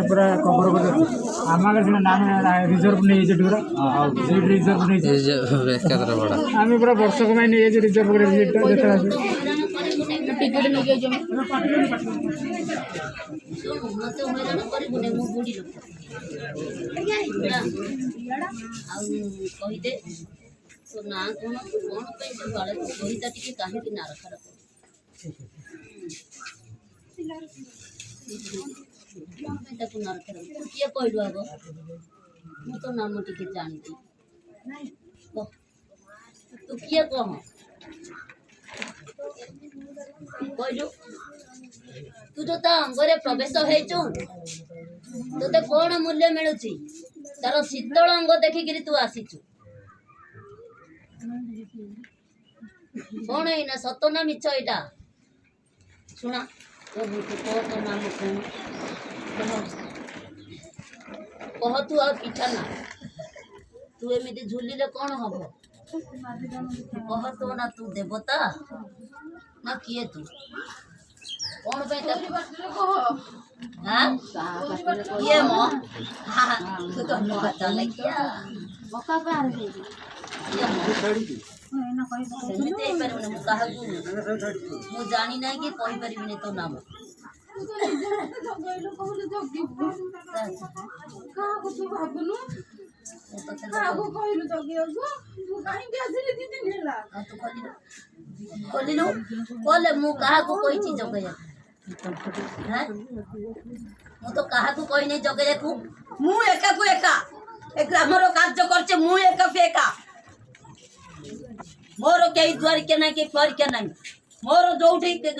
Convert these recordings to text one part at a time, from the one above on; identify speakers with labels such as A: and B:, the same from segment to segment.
A: पूरा कवर कर आम आगे रिजर्व नहीं रिजर्व नहीं आम पूरा वर्षक नहीं रिजर्व
B: तो ना कौन कौन पे से बाले कविता टिके काहे कि ना रखा रखो ताको ना रखा रखो किए कहलु आगो मु तो नाम टिके जानि दे तो किए कह कहलु तू तो ता अंगरे प्रवेश हेचु तोते कौन मूल्य मिलुची तार शीतल अंग देखिकिरी तू आसीचु कौन है सत ना मिछ एटा सुना तो तो नाम कह तू आ पिठा ना तू एमती झुलिले कौन हम कह तो ना तू देवता ना किए तू कौन पे ये मो तू तो पता लगिया सेमती मु जानी ना कि कही पारिबिनी तो नाम कहलु कले मु क्या कही जगैया मु तो क्या कही नहीं जगैया को मु एका को एका ग्रामर कार्य करचे मु एका को एका मोर कई द्वार के ना कि पर के ना मोर जो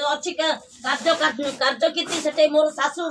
B: अच्छी कार्य कार्य की मोर सासू